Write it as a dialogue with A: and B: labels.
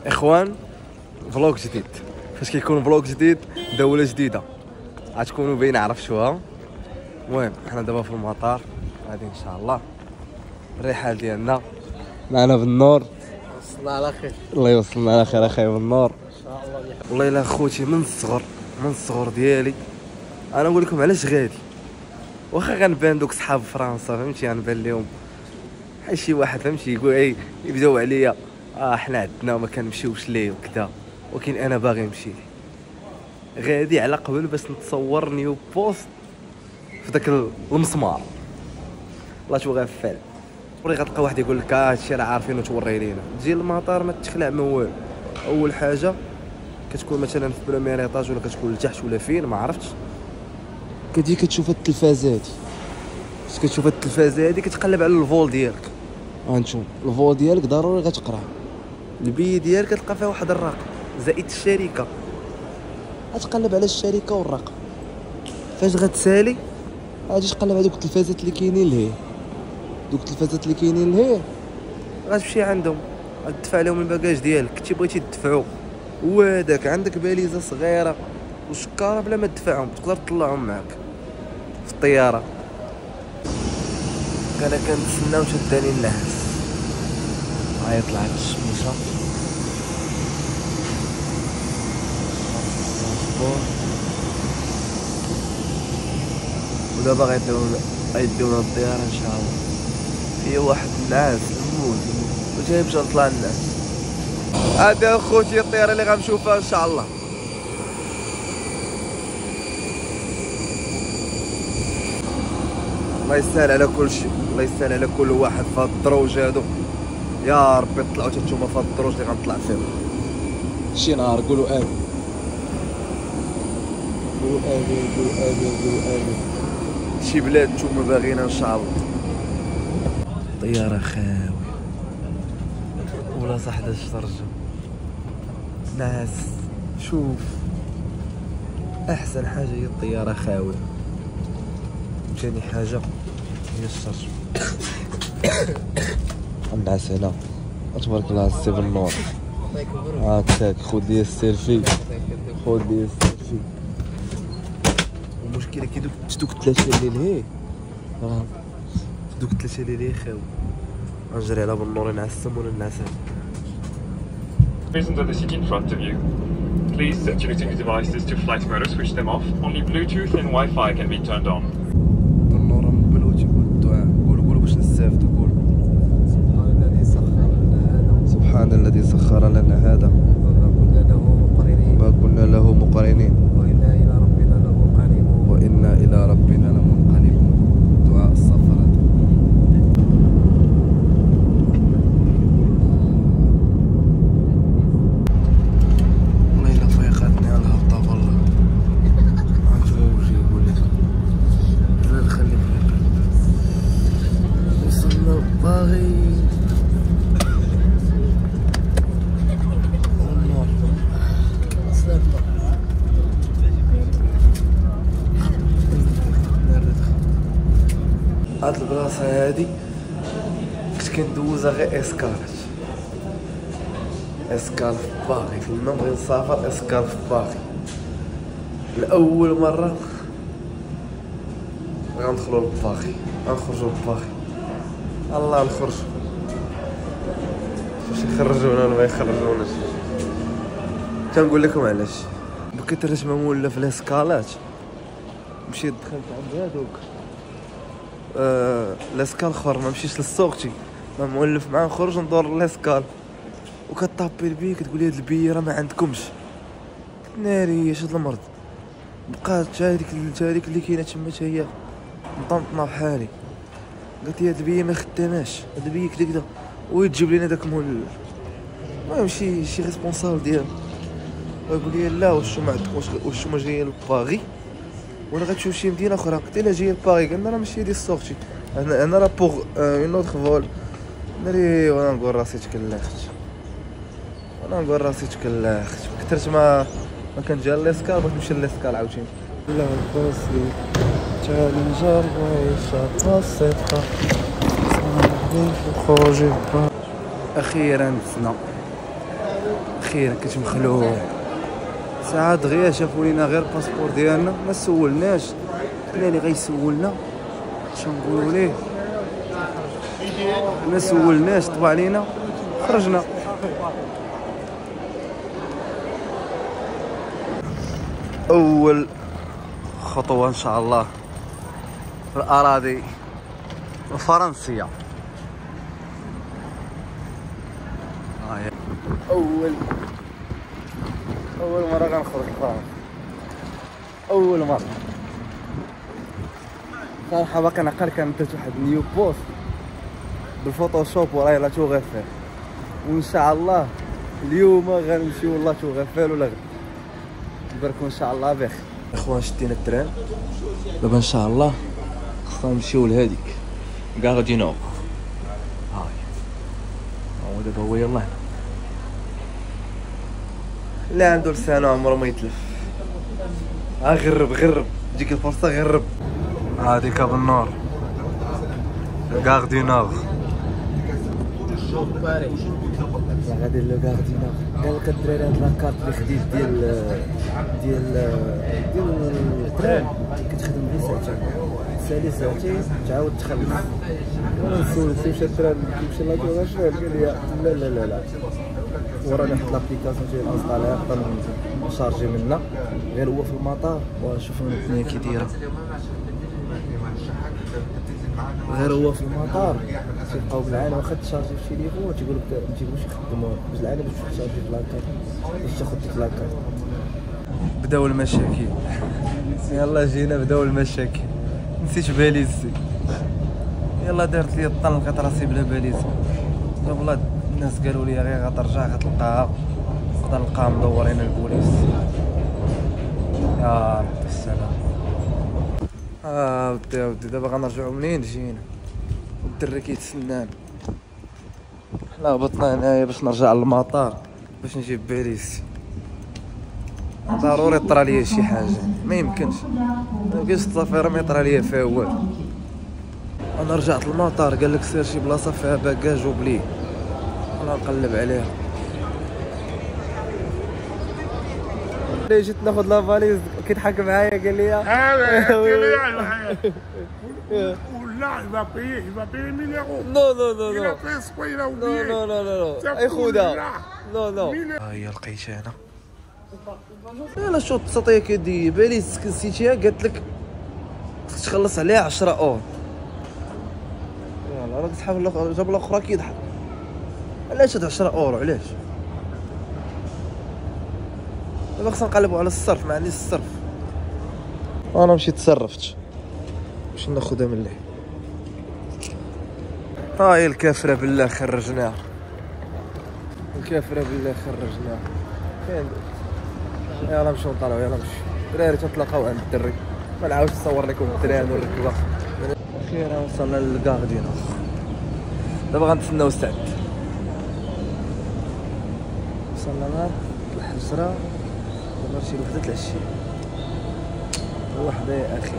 A: اخوان فلوق جديد. فاش كيكون فلوق جديد دولة جديدة غتكونوا باينة عرفتوها. المهم حنا دابا في المطار غادي ان شاء الله الرحال ديالنا معنا بالنور.
B: وصلنا على خير.
A: الله يوصلنا على خير اخي بالنور
B: ان شاء الله.
A: والله الا خوتي من الصغر ديالي انا نقول لكم علاش غادي. واخا غنبان دوك صحاب فرنسا فهمتي غنبان لهم بحال شي واحد فهمتي يقول يبداو عليا حنا عندنا ما كنمشيوش ليه وكذا، ولكن انا باغي نمشي غادي على قبل باش نتصور نيو بوست في داك المسمار. الله شو غفال وري غتلقى واحد يقول لك هادشي راه عارفين وتوري لينا. تجي للمطار ما تخلع من والو. اول حاجه كتكون مثلا في بروميير ايطاج ولا كتكون لتحت ولا فين ما عرفتش، كتجي كتشوف هاد التلفازه هادي. فاش كتشوف هاد التلفازه هادي كتقلب على الفول ديالك. غنشوف الفول ديالك ضروري غتقرا البي ديالك كتلقى فيها واحد الرقم زائد الشركه، غتقلب على الشركه والرقم. فاش غتسالي غادي تقلب على دوك التلفازات اللي كاينين لهيه. دوك التلفازات اللي كاينين لهيه غتمشي عندهم غتدفع لهم الباكاج ديالك كنتي بغيتي تدفعو، وهداك عندك باليزه صغيره وشكاره بلا ما تدفعهم تقدر تطلعهم معاك في الطياره. انا كنتسناو شداني النعاس غيطلع هاد الشميشه ودابا غيديونا الطياره ان شاء الله. فيا واحد النعاس نموت وجاي باش نطلع النعاس. هذا خوتي الطياره اللي غنشوفها ان شاء الله. الله يسهل على كل شيء، الله يسهل على كل واحد في هاد الدروج هادو. يا ربي طلعوا حتى نتوما في هاد الدروج اللي غنطلع فيهم شي نهار. قولوا امين قولوا امين قولوا امين قولوا امين. شي بلاد نتوما باغينا ان شاء الله. طياره خاوي ولا صح 11 درجه ناس. شوف احسن حاجه هي الطياره خاوي، ثاني حاجه هي الشرج. الناس هنا تبارك الله السي بالنور. هاكاك خذ لي السيلفي خذ لي السيلفي. المشكله كي دوك الثلاثه اللي لهيه دوك الثلاثه اللي لهيه خاوي غنجري على بالنور نعسم ولا نعسم.
C: Present on the seat in front of you. Please set your listening devices to flight mode or switch them off. Only Bluetooth and Wi-Fi can be turned on.
A: بالنور من بلوتي والدعاء. قولوا باش نستافدوا. قولوا سبحان الذي سخر لنا هذا ما كنا له مقرنين وإنا إلى ربنا لمنقلبون. دعاء السفر. والله إلا فيقاتني على الهبطة والله. عجوج يقول لك لا تخلي فيق. وصلنا باغي هاد البلاصه هادي كنت كندوزها غير اسكال في باغي. فيما نبغي نسافر اسكال في باغي لاول مره غندخلو لباغي غنخرجو لباغي. الله نخرج باش يخرجونا ولا ما يخرجوناش. تنقول لكم علاش بكثرة ما مولف في الاسكالات مشيت دخلت عند هادوك لاسكال اخر ما مشيتش للسوقتي ما مولف معاه نخرج ندور لاسكال وكطابي البي كتقول لي هاد البي راه ما عندكمش. قلت ناري اش هاد المرض. بقات هذيك اللي كاينه تما حتى هي مطنطنه بحالي. قالت لي هاد البي ما خداماش هاد البي كدا ويتجيب لينا داك مول. المهم شي ريسبونسابل ديالو يقول لي لا واش ما عندكم واش ما جايين لباغي ولا غتمشيو شي مدينه اخرى. قلت له جاي لباغي. قالنا راه ماشي هادي السورتي انا راه بوغ اون اوتر فول. ناري وانا نقول راسي تكلخت كثرت ما كان جا لاسكال بغيت نمشي لاسكال عاوتاني. لا باسي تشالنجر وعيشه بسيطه صافي خرجي. اخيرا الاخير كنت مخلوع. ساعات دغيا شافوا لينا غير الباسبور ديالنا، ما سولناش، قلنا لي غيسولنا اش نقولوا ليه، ما سولناش، طبع علينا خرجنا. اول خطوه ان شاء الله في الاراضي الفرنسيه. اول مره غنخرج لفرنسا، اول مره صراحه. باقي نعقل كان درت واحد نيو بوست بالفوتوشوب وراي لا توغفال، وان شاء الله اليوم غنمشيو لا توغفال ولا غد نباركو ان شاء الله بخير. اخوان شدينا التران دابا ان شاء الله خصنا نمشيو لهاديك كار دي نور. هاي هو دابا هو يلاه اللي عنده لسانو عمرو ما يتلف. غرب ديك الفرصه غرب. هاديك بالنور كار دي نور. غادي لو كار دي نور. قال لك الدراري هاد لاكارت اللي خديت ديال التران كتخدم غير ساعتين، ساعتين تعاود تخلص. وانا نسولت مشى التران مشى لا توغفال قال لي لا وراني واحد لابليكاسيون ديال انستاليها نقدر نشارجي منها غير هو في المطار. وشوفوا الدنيا كي دايره، غير هو في المطار تلقاو بالعالم واخا تشارجي في التليفون تيقول لك ما تيبغوش يخدموها بالعالم باش تشارجي في لاكارت باش تاخذ ديك لاكارت. بداو المشاكل، يلا جينا بداو المشاكل. نسيت باليزي، يلا دارت لي الطن لقيت راسي بلا باليزي. والله الناس قالوا لي غير غترجع غتلقاها، نقدر نلقاها مدورين البوليس. يا ربي السلام. ودي دابا غنرجعو منين جينا والدري كيتسنانا. حنا هبطنا هنايا باش نرجع للمطار باش نجيب باليسي. ضروري طرا ليا شي حاجه، ما يمكنش السفيره ما يطرا ليا فيها والو. انا رجعت للمطار قال لك سير شي بلاصه فيها باكاج وبلي، انا نقلب عليها. جيت ناخذ لا فاليز كيضحك معايا قال لي
D: Là, il va payer 1000 euros.
A: Non.
D: Il a fait exprès, il a oublié.
A: Non. اي خودا نو. ها هي لقيتها انا. لا شوط السطيه كيدي بالي نسيتيها قالت لك خصك تخلص عليها 10 اور. يلاه راه تحاول جاب الاخرى كيضحك. علاش هاد 10 اورو علاش؟ دابا خصنا نقلبوا على الصرف، ما عنديش الصرف. انا مشيت تصرفت باش ناخذها من اللي. ها هي الكافره بالله خرجناها، الكافره بالله خرجناها. فين يلا نمشيو نطلعوا، يلا نمشيو دراري تنتلاقاو عند الدري. ما نعاودش نصور لكم التران والركبه. اخيرا وصلنا للكار دي نور. دابا غنتسناو السعد. وصلنا مع الحجره دابا شي وحده العشيه. وحده يا اخي